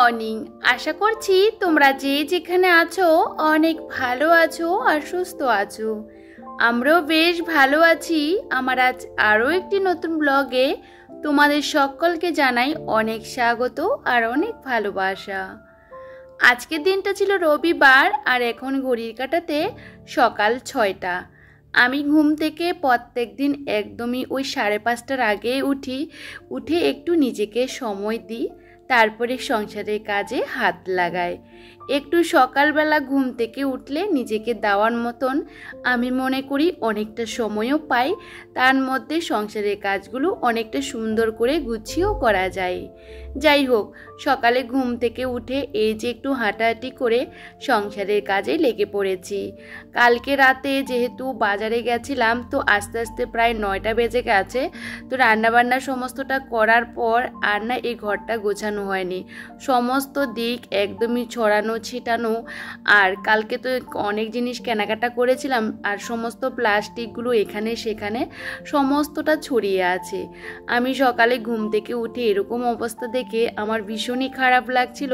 Morning. আশা করছি তোমরা যে যেখানে আছো অনেক ভালো আছো আর সুস্থ আছো। আমরাও বেশ ভালো আছি। আমার আজ আরও একটি নতুন ব্লগে তোমাদের সকলকে জানাই অনেক স্বাগত আর অনেক ভালোবাসা। আজকের দিনটা ছিল রবিবার আর এখন ঘড়ির কাঁটাতে সকাল 6টা। আমি ঘুম থেকে প্রত্যেক দিন একদমই ওই 5:30টার আগে উঠে একটু নিজেকে সময় দিই, তারপরে সংসারের কাজে হাত লাগাই। একটু সকালবেলা ঘুম থেকে উঠলে নিজেকে দেওয়ার মতন আমি মনে করি অনেকটা সময়ও পাই, তার মধ্যে সংসারের কাজগুলো অনেকটা সুন্দর করে গুছিয়েও করা যায়। যাই হোক, সকালে ঘুম থেকে উঠে এই যে একটু হাঁটাহাঁটি করে সংসারের কাজে লেগে পড়েছি। কালকে রাতে যেহেতু বাজারে গেছিলাম, তো আস্তে আস্তে প্রায় 9টা বেজে গেছে। তো রান্নাবান্না সমস্তটা করার পর আর না এই ঘরটা গোছানো হয়নি, সমস্ত দিক একদমই ছড়ানো ছিটানো। আর কালকে তো অনেক জিনিস কেনাকাটা করেছিলাম, আর সমস্ত প্লাস্টিকগুলো এখানে সেখানে সমস্তটা ছড়িয়ে আছে। আমি সকালে ঘুম থেকে উঠে এরকম অবস্থা দেখে আমার ভীষণই খারাপ লাগছিল,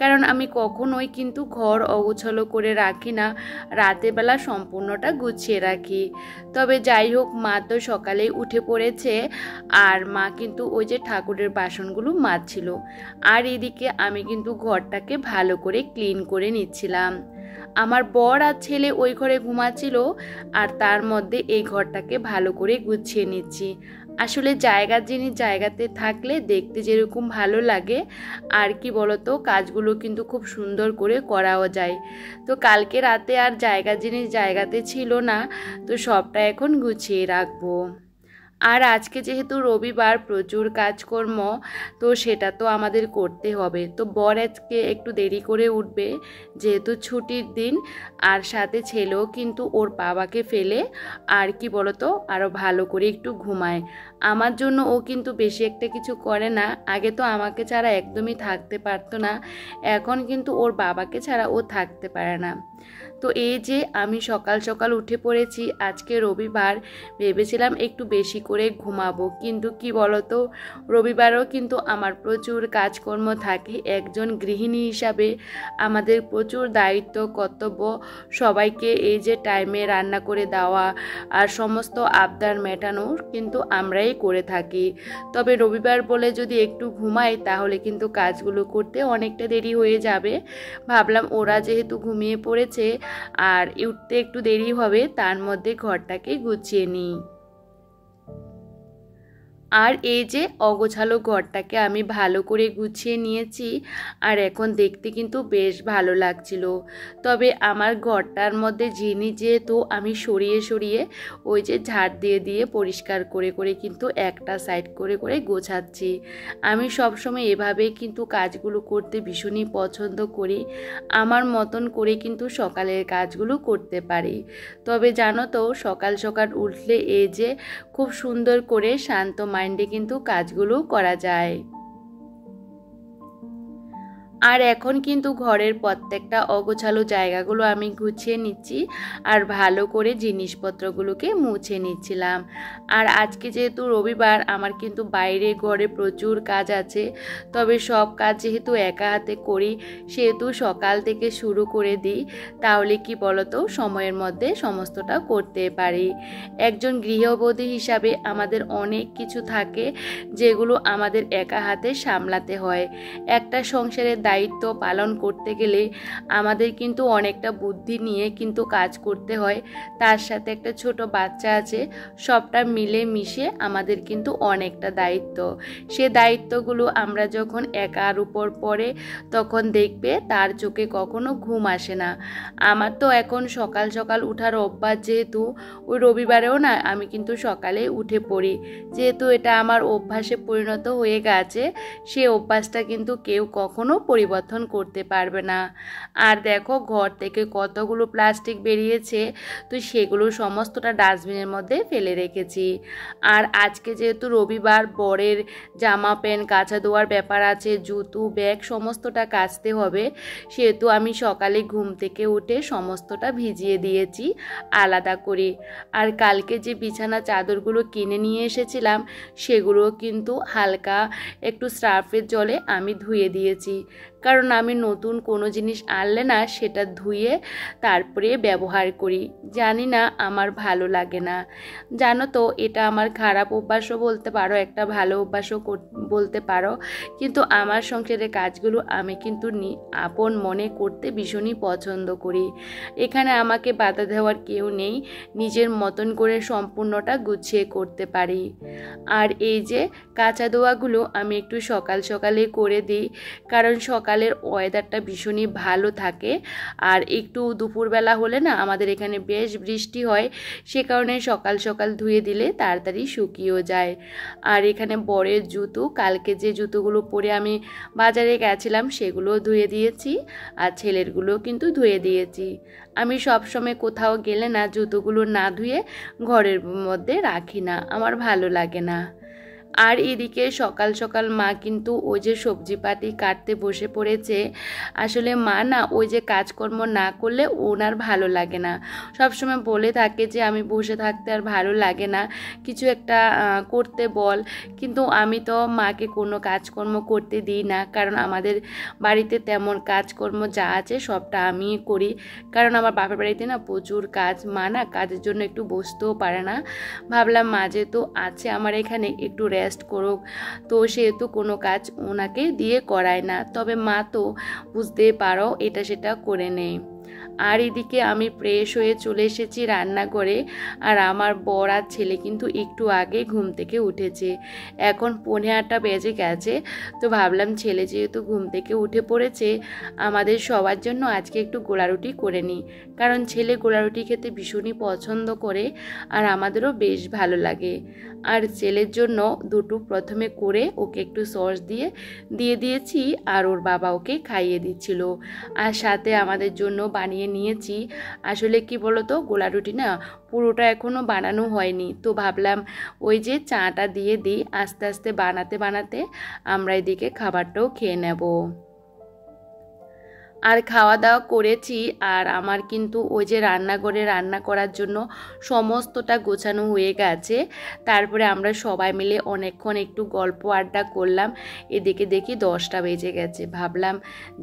কারণ আমি কখনোই কিন্তু ঘর অগোছালো করে রাখি না, রাতের বেলা সম্পূর্ণটা গুছিয়ে রাখি। তবে যাই হোক, মা তো সকালেই উঠে পড়েছে, আর মা কিন্তু ওই যে ঠাকুরের বাসনগুলো মাজছিল, আর এদিকে আমি কিন্তু ঘরটাকে ভালো করে ক্লিন করে নিচ্ছিলাম। আমার বর আর ছেলে ওই ঘরে ঘুমাচ্ছিল, আর তার মধ্যে এই ঘরটাকে ভালো করে গুছিয়ে নিচ্ছি। আসলে জায়গার জিনিস জায়গাতে থাকলে দেখতে যেরকম ভালো লাগে, আর কি বলতো, কাজগুলো কিন্তু খুব সুন্দর করে করাও যায়। তো কালকে রাতে আর জায়গার জিনিস জায়গাতে ছিল না, তো সবটা এখন গুছিয়ে রাখবো। আর আজকে যেহেতু রবিবার, প্রচুর কাজকর্ম, তো সেটা তো আমাদের করতে হবে। তো বর আজকে একটু দেরি করে উঠবে, যেহেতু ছুটির দিন, আর সাথে ছেলেও কিন্তু ওর বাবাকে ফেলে আর কি বলতো আরও ভালো করে একটু ঘুমায়। আমার জন্য ও কিন্তু বেশি একটা কিছু করে না। আগে তো আমাকে ছাড়া একদমই থাকতে পারতো না, এখন কিন্তু ওর বাবাকে ছাড়া ও থাকতে পারে না। তো এই যে আমি সকাল সকাল উঠে পড়েছি, আজকে রবিবার, ভেবেছিলাম একটু বেশি করে ঘুমাবো, কিন্তু কি বলতো, রবিবারও কিন্তু আমার প্রচুর কাজকর্ম থাকে। একজন গৃহিণী হিসাবে আমাদের প্রচুর দায়িত্ব কর্তব্য, সবাইকে এই যে টাইমে রান্না করে দেওয়া আর সমস্ত আবদার মেটানো কিন্তু আমরাই করে থাকি। তবে রবিবার বলে যদি একটু ঘুমাই তাহলে কিন্তু কাজগুলো করতে অনেকটা দেরি হয়ে যাবে। ভাবলাম ওরা যেহেতু ঘুমিয়ে পড়েছে আর উঠতে একটু দেরি হবে, তার মধ্যে ঘরটাকে গুছিয়ে নিই। আর এই যে অগোছালো ঘরটাকে আমি ভালো করে গুছিয়ে নিয়েছি, আর এখন দেখতে কিন্তু বেশ ভালো লাগছিল। তবে আমার ঘরটার মধ্যে জিনিস যেহেতু আমি সরিয়ে সরিয়ে ওই যে ঝাড় দিয়ে দিয়ে পরিষ্কার করে করে কিন্তু একটা সাইড করে করে গোছাচ্ছি। আমি সবসময় এভাবেই কিন্তু কাজগুলো করতে ভীষণই পছন্দ করি, আমার মতন করে কিন্তু সকালের কাজগুলো করতে পারি। তবে জানো তো, সকাল সকাল উঠলে এই যে খুব সুন্দর করে শান্ত মাইন্ডে কিন্তু কাজগুলো করা যায়। আর এখন কিন্তু ঘরের প্রত্যেকটা অগোছালো জায়গাগুলো আমি গুছিয়ে নিচ্ছি, আর ভালো করে জিনিসপত্রগুলোকে মুছে নিচ্ছিলাম। আর আজকে যেহেতু রবিবার, আমার কিন্তু বাইরে ঘরে প্রচুর কাজ আছে। তবে সব কাজ যেহেতু একা হাতে করি, সেহেতু সকাল থেকে শুরু করে দিই, তাহলে কি বলতো, সময়ের মধ্যে সমস্তটা করতে পারি। একজন গৃহবধূ হিসাবে আমাদের অনেক কিছু থাকে যেগুলো আমাদের একা হাতে সামলাতে হয়। একটা সংসারের দায়িত্ব পালন করতে গেলে আমাদের কিন্তু অনেকটা বুদ্ধি নিয়ে কিন্তু কাজ করতে হয়। তার সাথে একটা ছোট বাচ্চা আছে, সবটা মিলে মিশে আমাদের কিন্তু অনেকটা দায়িত্ব। সে দায়িত্বগুলো আমরা যখন একার উপর পড়ে, তখন দেখবে তার চোখে কখনো ঘুম আসে না। আমার তো এখন সকাল সকাল উঠার অভ্যাস, যেহেতু ওই রবিবারেও না আমি কিন্তু সকালে উঠে পড়ি, যেহেতু এটা আমার অভ্যাসে পরিণত হয়ে গেছে। সে অভ্যাসটা কিন্তু কেউ কখনো পরিবর্তন করতে পারবে না। আর দেখো, ঘর থেকে কতগুলো প্লাস্টিক বেরিয়েছে, তো সেগুলো সমস্তটা ডাস্টবিনের মধ্যে ফেলে রেখেছি। আর আজকে যেহেতু রবিবার, বরের জামা প্যান্ট কাচা ধোয়ার ব্যাপার আছে, জুতো ব্যাগ সমস্তটা কাচতে হবে, সেহেতু আমি সকালে ঘুম থেকে উঠে সমস্তটা ভিজিয়ে দিয়েছি আলাদা করে। আর কালকে যে বিছানা চাদরগুলো কিনে নিয়ে এসেছিলাম, সেগুলো কিন্তু হালকা একটু সার্ফের জলে আমি ধুয়ে দিয়েছি, কারণ আমি নতুন কোনো জিনিস আনলে না সেটা ধুয়ে তারপরে ব্যবহার করি। জানি না, আমার ভালো লাগে না। জানো তো, এটা আমার খারাপ অভ্যাসও বলতে পারো, একটা ভালো অভ্যাসও বলতে পারো, কিন্তু আমার সংসারের কাজগুলো আমি কিন্তু আপন মনে করতে ভীষণই পছন্দ করি। এখানে আমাকে বাধা দেওয়ার কেউ নেই, নিজের মতন করে সম্পূর্ণটা গুছিয়ে করতে পারি। আর এই যে কাঁচা ধোয়াগুলো আমি একটু সকাল সকালে করে দিই, কারণ সকালের ওয়েদারটা ভীষণই ভালো থাকে। আর একটু দুপুরবেলা হলে না আমাদের এখানে বেশ বৃষ্টি হয়, সে কারণে সকাল সকাল ধুয়ে দিলে তাড়াতাড়ি শুকিয়েও যায়। আর এখানে বরের জুতো, কালকে যে জুতোগুলো পরে আমি বাজারে গেছিলাম সেগুলো ধুয়ে দিয়েছি, আর ছেলেরগুলো কিন্তু ধুয়ে দিয়েছি। আমি সবসময় কোথাও গেলে না জুতোগুলো না ধুয়ে ঘরের মধ্যে রাখি না, আমার ভালো লাগে না। আর এদিকে সকাল সকাল মা কিন্তু ওই যে সবজি পাতি কাটতে বসে পড়েছে। আসলে মা না ওই যে কাজকর্ম না করলে ওনার ভালো লাগে না, সবসময় বলে থাকে যে আমি বসে থাকতে আর ভালো লাগে না, কিছু একটা করতে বল। কিন্তু আমি তো মাকে কোনো কাজকর্ম করতে দিই না, কারণ আমাদের বাড়িতে তেমন কাজকর্ম যা আছে সবটা আমিই করি। কারণ আমার বাপের বাড়িতে না প্রচুর কাজ, মা না কাজের জন্য একটু বসতেও পারে না। ভাবলাম মা যেহেতু আছে আমার এখানে, একটু রেস্ট করুক, তো সেহেতু কোনো কাজ ওনাকে দিয়ে করায় না। তবে মা তো বুঝতে পারো এটা সেটা করে নেয়। আর এদিকে আমি ফ্রেশ হয়ে চলে এসেছি রান্নাঘরে। আর আমার বর আর ছেলে কিন্তু একটু আগে ঘুম থেকে উঠেছে, এখন 8:45 বেজে গেছে। তো ভাবলাম ছেলে যেহেতু ঘুম থেকে উঠে পড়েছে, আমাদের সবার জন্য আজকে একটু গোলা রুটি করে নিই, কারণ ছেলে গোলা রুটি খেতে ভীষণই পছন্দ করে আর আমাদেরও বেশ ভালো লাগে। আর ছেলের জন্য দুটো প্রথমে করে ওকে একটু সস দিয়ে দিয়েছি, আর ওর বাবা ওকে খাইয়ে দিচ্ছিল। আর সাথে আমাদের জন্য বানিয়ে নিয়েছি। আসলে কি বলো তো, গোলা রুটি না পুরোটা এখনও বানানো হয়নি, তো ভাবলাম ওই যে চাটা দিয়ে দিই, আস্তে আস্তে বানাতে বানাতে আমরা এদিকে খাবারটাও খেয়ে নেব। আর খাওয়া দাওয়া করেছি। আর আমার কিন্তু ওই যে রান্নাঘরে রান্না করার জন্য সমস্তটা গোছানো হয়ে গেছে। তারপরে আমরা সবাই মিলে অনেকক্ষণ একটু গল্প আড্ডা করলাম। এদিকে দেখি 10টা বেজে গেছে। ভাবলাম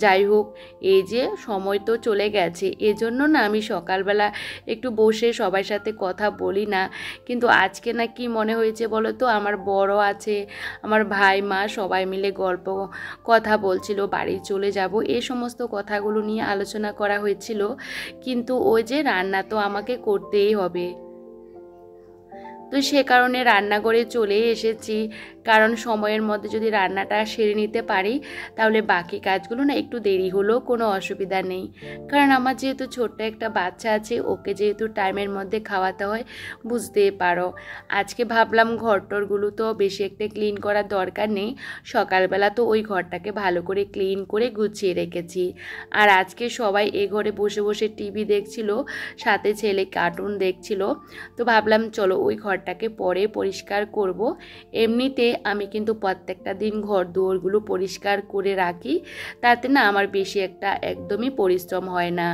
যাই হোক, এই যে সময় তো চলে গেছে, এজন্য না আমি সকালবেলা একটু বসে সবার সাথে কথা বলি না। কিন্তু আজকে না কি মনে হয়েছে বলো তো, আমার বড় আছে, আমার ভাই মা সবাই মিলে গল্প কথা বলছিল, বাড়ি চলে যাব এই সমস্ত কথাগুলো নিয়ে আলোচনা করা হয়েছিল। কিন্তু ওই যে রান্না তো আমাকে করতেই হবে, তো সে কারণে রান্নাঘরে চলে এসেছি। কারণ সময়ের মধ্যে যদি রান্নাটা সেরে নিতে পারি তাহলে বাকি কাজগুলো না একটু দেরি হলেও কোনো অসুবিধা নেই। কারণ আমার যেহেতু ছোট্ট একটা বাচ্চা আছে, ওকে যেহেতু টাইমের মধ্যে খাওয়াতে হয়, বুঝতেই পারো। আজকে ভাবলাম ঘরটরগুলো তো বেশি একটা ক্লিন করার দরকার নেই, সকালবেলা তো ওই ঘরটাকে ভালো করে ক্লিন করে গুছিয়ে রেখেছি। আর আজকে সবাই এ ঘরে বসে বসে টিভি দেখছিল, সাথে ছেলে কার্টুন দেখছিল। তো ভাবলাম চলো ওই ঘরটাকে পরে পরিষ্কার করব। এমনিতে আমি কিন্তু প্রত্যেকটা দিন ঘর দুয়ারগুলো পরিষ্কার করে রাখি, তাতে না আমার বেশি একটা একদমই পরিশ্রম হয় না।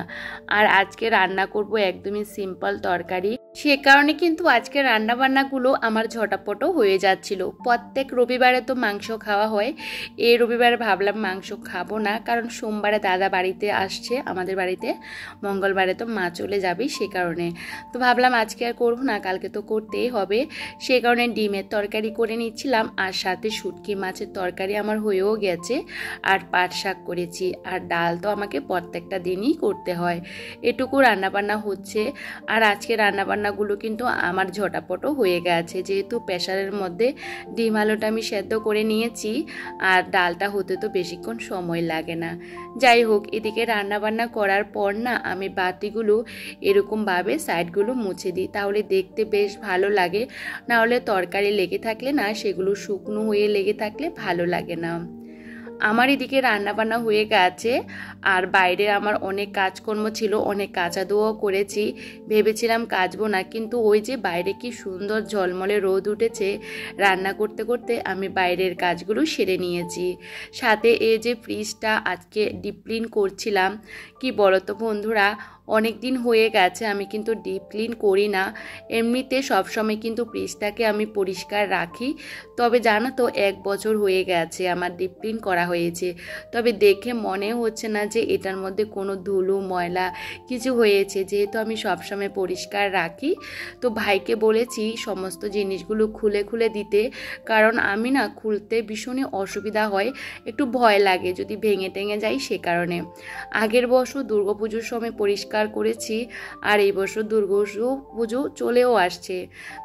আর আজকে রান্না করব একদমই সিম্পল তরকারি, সে কারণে কিন্তু আজকে রান্নাবান্নাগুলো আমার ঝটাপটও হয়ে যাচ্ছিল। প্রত্যেক রবিবারে তো মাংস খাওয়া হয়, এই রবিবারে ভাবলাম মাংস খাবো না, কারণ সোমবারে দাদা বাড়িতে আসছে আমাদের বাড়িতে, মঙ্গলবারে তো মা চলে যাবে, সে কারণে তো ভাবলাম আজকে আর করবো না, কালকে তো করতেই হবে। সে কারণে ডিমের তরকারি করে নিচ্ছিলাম, আর সাথে শুটকি মাছের তরকারি আমার হয়েও গেছে, আর পাট শাক করেছি, আর ডাল তো আমাকে প্রত্যেকটা দিনই করতে হয়। এটুকু রান্নাবান্না হচ্ছে। আর আজকে রান্নাবান্নাগুলো কিন্তু আমার ঝটাপটও হয়ে গেছে, যেহেতু প্রেসারের মধ্যে ডিম আলুটা আমি সেদ্ধ করে নিয়েছি, আর ডালটা হতে তো বেশিক্ষণ সময় লাগে না। যাই হোক, এদিকে রান্নাবান্না করার পর না আমি বাটিগুলো এরকমভাবে সাইডগুলো মুছে দিই, তাহলে দেখতে বেশ ভালো লাগে। নাহলে তরকারি লেগে থাকলে না সেগুলো শুকনো হয়ে লেগে থাকলে ভালো লাগে না। আমার এদিকে রান্নাবান্না হয়ে গেছে। আর বাইরে আমার অনেক কাজকর্ম ছিল, অনেক কাঁচা ধোয়াও করেছি, ভেবেছিলাম কাচবো না, কিন্তু ওই যে বাইরে কি সুন্দর ঝলমলে রোদ উঠেছে, রান্না করতে করতে আমি বাইরের কাজগুলো সেরে নিয়েছি। সাথে এই যে ফ্রিজটা আজকে ডিপ ক্লিন করছিলাম। কি বলো তো বন্ধুরা, অনেক দিন হয়ে গেছে আমি কিন্তু ডিপ ক্লিন করি না। এমনিতে সবসময় কিন্তু ফ্রিজটাকে আমি পরিষ্কার রাখি। তবে জানো তো 1 বছর হয়ে গেছে আমার ডিপ ক্লিন করা হয়েছে। তবে দেখে মনে হচ্ছে না যে এটার মধ্যে কোনো ধুলো ময়লা কিছু হয়েছে, যেহেতু আমি সবসময় পরিষ্কার রাখি। তো ভাইকে বলেছি সমস্ত জিনিসগুলো খুলে খুলে দিতে, কারণ আমি না খুলতে ভীষণই অসুবিধা হয়, একটু ভয় লাগে যদি ভেঙে টেঙে যাই সে কারণে। আগের বছর দুর্গাপুজোর সময় পরিষ্কার করেছি, আর এই বছর দুর্গাপুজো চলেও আসছে।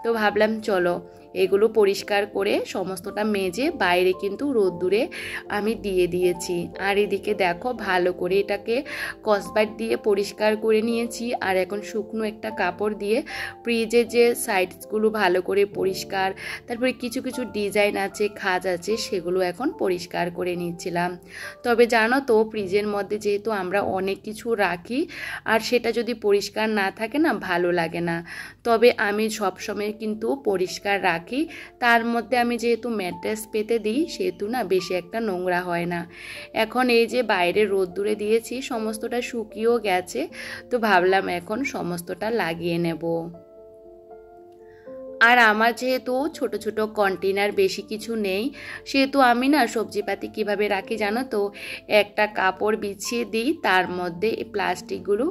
তো ভাবলাম চলো এগুলো পরিষ্কার করে সমস্তটা মেজে বাইরে কিন্তু রোদ্দুরে আমি দিয়ে দিয়েছি। আর এদিকে দেখো ভালো করে এটাকে কসবাইট দিয়ে পরিষ্কার করে নিয়েছি। আর এখন শুকনো একটা কাপড় দিয়ে ফ্রিজের যে সাইডসগুলো ভালো করে পরিষ্কার, তারপরে কিছু কিছু ডিজাইন আছে, খাঁজ আছে, সেগুলো এখন পরিষ্কার করে নিচ্ছিলাম। তবে জানো তো ফ্রিজের মধ্যে যেহেতু আমরা অনেক কিছু রাখি, আর সেটা যদি পরিষ্কার না থাকে না ভালো লাগে না। তবে আমি সবসময় কিন্তু পরিষ্কার রাখি। তার মধ্যে আমি যেহেতু ম্যাট্রেস পেতে দিই সেহেতু না বেশি একটা নোংরা হয় না। এখন এই যে বাইরে রোদ্দুরে দিয়েছি, সমস্তটা শুকিয়েও গেছে। তো ভাবলাম এখন সমস্তটা লাগিয়ে নেব। আর আমার যেহেতু ছোট ছোট কন্টেনার বেশি কিছু নেই, সেহেতু আমি না সবজিপাতি কিভাবে রাখি জানো তো, একটা কাপড় বিছিয়ে দিই, তার মধ্যে প্লাস্টিকগুলো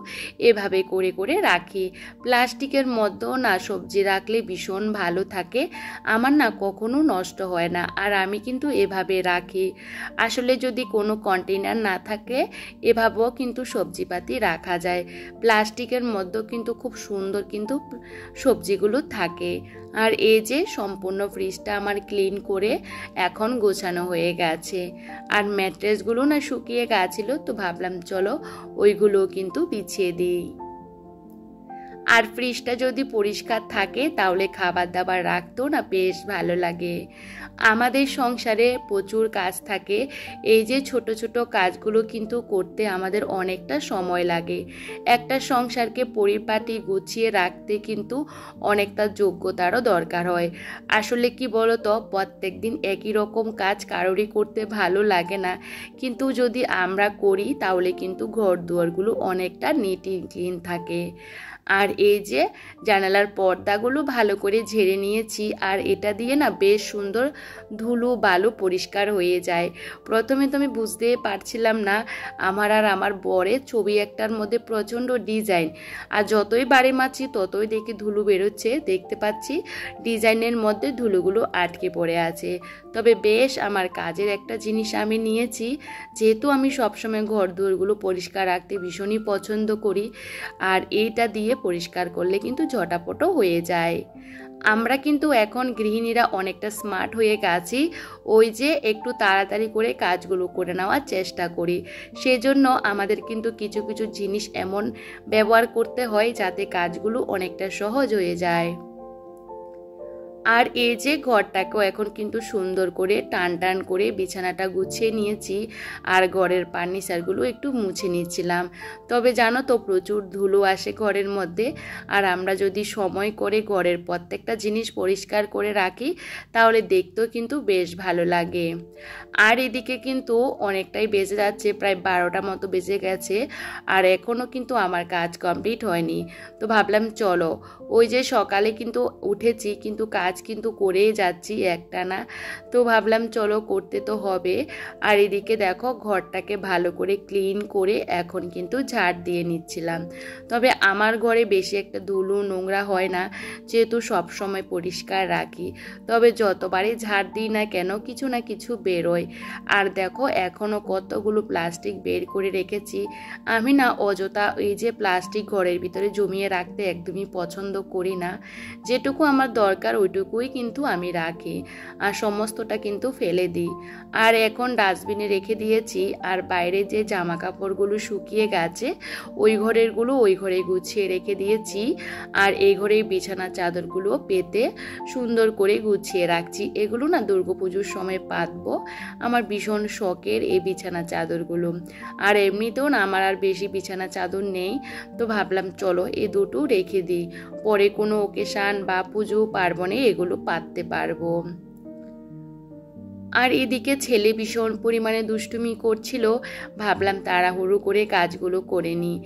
এভাবে করে করে রাখি। প্লাস্টিকের মধ্যেও না সবজি রাখলে ভীষণ ভালো থাকে, আমার না কখনো নষ্ট হয় না। আর আমি কিন্তু এভাবে রাখি। আসলে যদি কোনো কন্টেনার না থাকে এভাবেও কিন্তু সবজিপাতি রাখা যায়। প্লাস্টিকের মধ্যেও কিন্তু খুব সুন্দর কিন্তু সবজিগুলো থাকে। আর এই যে সম্পূর্ণ ফ্রিজটা আমার ক্লিন করে এখন গোছানো হয়ে গেছে। আর ম্যাট্রেসগুলো না শুকিয়ে গেছিলো, তো ভাবলাম চলো ওইগুলো কিন্তু বিছিয়ে দিই। আর ফ্রিজটা যদি পরিষ্কার থাকে তাহলে খাবার দাবার রাখতেও না বেশ ভালো লাগে। আমাদের সংসারে প্রচুর কাজ থাকে, এই যে ছোট ছোট কাজগুলো কিন্তু করতে আমাদের অনেকটা সময় লাগে। একটা সংসারকে পরিপাটি গুছিয়ে রাখতে কিন্তু অনেকটা যোগ্যতারও দরকার হয়। আসলে কি বলতো, প্রত্যেক দিন একই রকম কাজ কারোরই করতে ভালো লাগে না, কিন্তু যদি আমরা করি তাহলে কিন্তু ঘর দুয়ারগুলো অনেকটা নিট অ্যান্ড ক্লিন থাকে। আর এই যে জানালার পর্দাগুলো ভালো করে ঝেড়ে নিয়েছি, আর এটা দিয়ে না বেশ সুন্দর ধুলো বালু পরিষ্কার হয়ে যায়। প্রথমে তো আমি বুঝতে পারছিলাম না, আমার আর আমার বরের ছবি একটার মধ্যে প্রচণ্ড ডিজাইন, আর যতই বাড়ি মারছি ততই দেখি ধুলো বেরোচ্ছে। দেখতে পাচ্ছি ডিজাইনের মধ্যে ধুলোগুলো আটকে পড়ে আছে। তবে বেশ আমার কাজের একটা জিনিস আমি নিয়েছি, যেহেতু আমি সবসময় ঘর দুয়ারগুলো পরিষ্কার রাখতে ভীষণই পছন্দ করি, আর এইটা দিয়ে পরিষ্কার করলে কিন্তু ঝটাপটও হয়ে যায়। আমরা কিন্তু এখন গৃহিণীরা অনেকটা স্মার্ট হয়ে গেছি, ওই যে একটু তাড়াতাড়ি করে কাজগুলো করে নেওয়ার চেষ্টা করি। সেজন্য আমাদের কিন্তু কিছু কিছু জিনিস এমন ব্যবহার করতে হয় যাতে কাজগুলো অনেকটা সহজ হয়ে যায়। আর এই যে ঘরটাকেও এখন কিন্তু সুন্দর করে টান টান করে বিছানাটা গুছিয়ে নিয়েছি, আর ঘরের ফার্নিচারগুলো একটু মুছে নিচ্ছিলাম। তবে জানো তো প্রচুর ধুলো আসে ঘরের মধ্যে, আর আমরা যদি সময় করে ঘরের প্রত্যেকটা জিনিস পরিষ্কার করে রাখি তাহলে দেখতেও কিন্তু বেশ ভালো লাগে। আর এদিকে কিন্তু অনেকটাই বেজে যাচ্ছে, প্রায় 12টা মতো বেজে গেছে, আর এখনও কিন্তু আমার কাজ কমপ্লিট হয়নি। তো ভাবলাম চলো, ওই যে সকালে কিন্তু উঠেছি কিন্তু কাজ কিন্তু করেই যাচ্ছি একটানা, তো ভাবলাম চলো করতে তো হবে। আর এদিকে দেখো ঘরটাকে ভালো করে ক্লিন করে এখন কিন্তু ঝাড় দিয়ে নিচ্ছিলাম। তবে আমার ঘরে বেশি একটা ধুলো নোংরা হয় না, যেহেতু সব সময় পরিষ্কার রাখি। তবে যতবারই ঝাড় দিই না কেন কিছু না কিছু বেরোয়। আর দেখো এখনও কতগুলো প্লাস্টিক বের করে রেখেছি। আমি না অযথা এই যে প্লাস্টিক ঘরের ভিতরে জমিয়ে রাখতে একদমই পছন্দ করি না। যেটুকু আমার দরকার ওইটুকুই কিন্তু আমি রাখি, আর সমস্তটা কিন্তু ফেলে দিই। আর এখন ডাস্টবিনে রেখে দিয়েছি। আর বাইরে যে জামা কাপড়গুলো শুকিয়ে গেছে ওই ঘরেরগুলো ওই ঘরে গুছিয়ে রেখে দিয়েছি। আর এই ঘরেই বিছানার চাদরগুলো পেতে সুন্দর করে গুছিয়ে রাখছি। এগুলো না দুর্গাপুজোর সময় পাতবো, আমার ভীষণ শখের এই বিছানা চাদরগুলো। আর এমনিতেও না আমার আর বেশি বিছানা চাদর নেই, তো ভাবলাম চলো এই দুটো রেখে দিই, পরে কোনো ওকেশান বা পুজো পার্বণে এগুলো পাততে পারবো। আর এদিকে ছেলে ভীষণ পরিমাণে দুষ্টুমি করছিল, ভাবলাম তাড়াহুড়ো করে কাজগুলো করে নিই।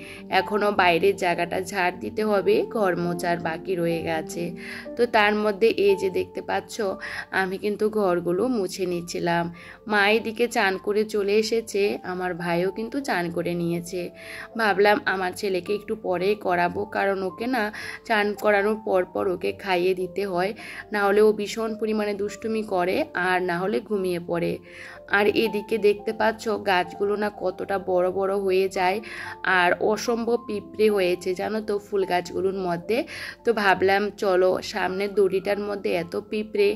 এখনও বাইরের জায়গাটা ঝাড় দিতে হবে, ঘর মোছার বাকি রয়ে গেছে। তো তার মধ্যে এই যে দেখতে পাচ্ছ আমি কিন্তু ঘরগুলো মুছে নিচ্ছিলাম। মা এদিকে চান করে চলে এসেছে, আমার ভাইও কিন্তু চান করে নিয়েছে। ভাবলাম আমার ছেলেকে একটু পরে করাবো, কারণ ওকে না চান করানোর পর ওকে খাইয়ে দিতে হয়, না হলে ও ভীষণ পরিমাণে দুষ্টুমি করে আর না হলে ঘুমিয়ে পড়ে। আর এদিকে দেখতে পাচ্ছ গাছগুলো না কতটা বড় বড় হয়ে যায় আর অসম্ভব পিঁপড়ে হয়েছে জানো তো ফুল গাছগুলোর মধ্যে। তো ভাবলাম চলো, সামনের দড়িটার মধ্যে এত পিঁপড়ে,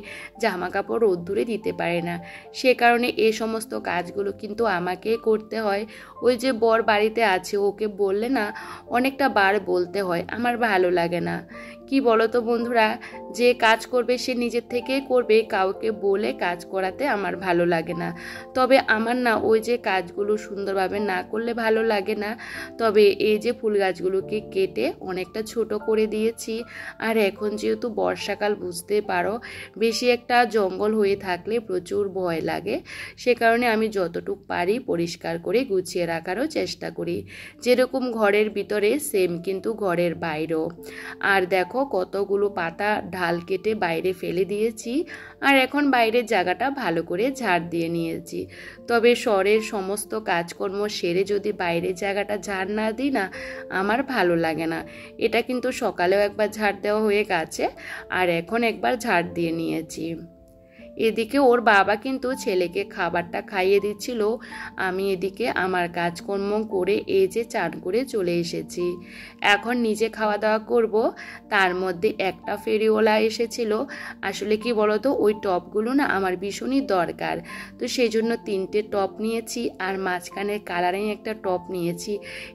জামা কাপড় রোদ্দুরে দিতে পারে না, সে কারণে এই সমস্ত কাজগুলো কিন্তু আমাকে করতে হয়। ওই যে বর বাড়িতে আছে, ওকে বললে না অনেকটা বার বলতে হয়, আমার ভালো লাগে না। কি বলো তো বন্ধুরা, যে কাজ করবে সে নিজের থেকেই করবে, কাউকে বলে কাজ করাতে আমার ভালো লাগে না। তবে আমার না ওই যে কাজগুলো সুন্দরভাবে না করলে ভালো লাগে না। তবে এই যে ফুল গাছগুলোকে কেটে অনেকটা ছোট করে দিয়েছি। আর এখন যেহেতু বর্ষাকাল, বুঝতে পারো বেশি একটা জঙ্গল হয়ে থাকলে প্রচুর ভয় লাগে, সে কারণে আমি যতটুকু পারি পরিষ্কার করে গুছিয়ে রাখারও চেষ্টা করি। যেরকম ঘরের ভিতরে সেম কিন্তু ঘরের বাইরেও। আর দেখো কতগুলো পাতা ঢাল কেটে বাইরে ফেলে দিয়েছি, আর এখন বাইরের জায়গাটা ভালো করে ঝাড় দিয়ে নিয়েছি। তবে শহরের সমস্ত কাজকর্ম সেরে যদি বাইরের জায়গাটা ঝাড় না দিই না, আমার ভালো লাগে না। এটা কিন্তু সকালেও একবার ঝাড় দেওয়া হয়ে গেছে, আর এখন একবার ঝাড় দিয়ে নিয়েছি। এদিকে ওর বাবা কিন্তু ছেলেকে খাবারটা খাইয়ে দিচ্ছিল, আমি এদিকে আমার কাজকর্ম করে এই যে চান করে চলে এসেছি। এখন নিজে খাওয়া দাওয়া করব। তার মধ্যে একটা ফেরিওয়ালা এসেছিল। আসলে কি বলতো, ওই টপগুলো না আমার ভীষণই দরকার, তো সেই জন্য 3টে টপ নিয়েছি, আর মাঝখানের কালারিং একটা টপ নিয়েছি।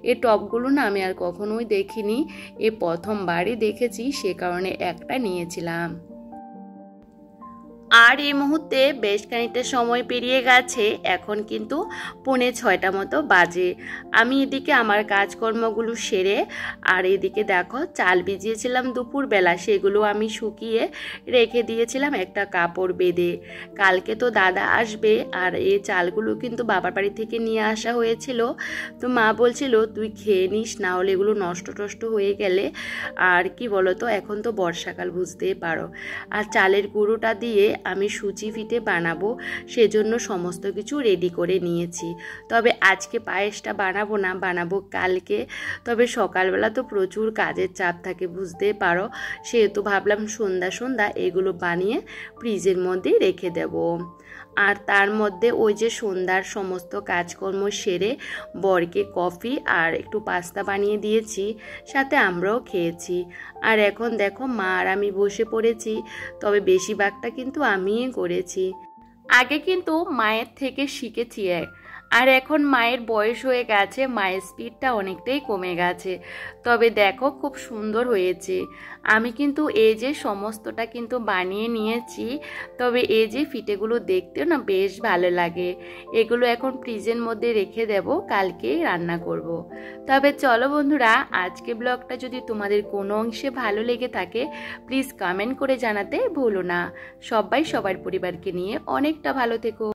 এই টপগুলো না আমি আর কখনোই দেখিনি, এ প্রথমবারই দেখেছি, সে কারণে একটা নিয়েছিলাম। আর এই মুহূর্তে বেশ খানিকটা সময় পেরিয়ে গেছে, এখন কিন্তু 5:45 মতো বাজে। আমি এদিকে আমার কাজকর্মগুলো সেরে, আর এদিকে দেখো চাল ভিজিয়েছিলাম দুপুরবেলা, সেগুলো আমি শুকিয়ে রেখে দিয়েছিলাম একটা কাপড় বেঁধে। কালকে তো দাদা আসবে, আর এই চালগুলো কিন্তু বাবার বাড়ি থেকে নিয়ে আসা হয়েছিল। তো মা বলছিল তুই খেয়ে নিস, না হলে এগুলো নষ্ট টষ্ট হয়ে গেলে। আর কি বলতো, এখন তো বর্ষাকাল, বুঝতেই পারো। আর চালের গুঁড়োটা দিয়ে আমি সুজি পিঠে বানাবো, সেজন্য সমস্ত কিছু রেডি করে নিয়েছি। তবে আজকে পায়েসটা বানাবো না, বানাবো কালকে। তবে সকালবেলা তো প্রচুর কাজের চাপ থাকে, বুঝতেই পারো, সেহেতু ভাবলাম সন্ধ্যা এগুলো বানিয়ে ফ্রিজের মধ্যে রেখে দেব। আর তার মধ্যে ওই যে সন্ধ্যার সমস্ত কাজকর্ম সেরে বরকে কফি আর একটু পাস্তা বানিয়ে দিয়েছি, সাথে আমরাও খেয়েছি। আর এখন দেখো মা আর আমি বসে পড়েছি, তবে বেশিরভাগটা কিন্তু আমিই করেছি। আগে কিন্তু মায়ের থেকে শিখেছি, আর এখন মায়ের বয়স হয়ে গেছে, মায়ের স্পিডটা অনেকটাই কমে গেছে। তবে দেখো খুব সুন্দর হয়েছে। আমি কিন্তু এই যে সমস্তটা কিন্তু বানিয়ে নিয়েছি, তবে এই যে ফিটেগুলো দেখতেও না বেশ ভালো লাগে। এগুলো এখন ফ্রিজের মধ্যে রেখে দেব, কালকেই রান্না করব। তবে চলো বন্ধুরা, আজকে ব্লগটা যদি তোমাদের কোনো অংশে ভালো লেগে থাকে প্লিজ কমেন্ট করে জানাতে ভুলো না। সবাই সবার পরিবারকে নিয়ে অনেকটা ভালো থেকো।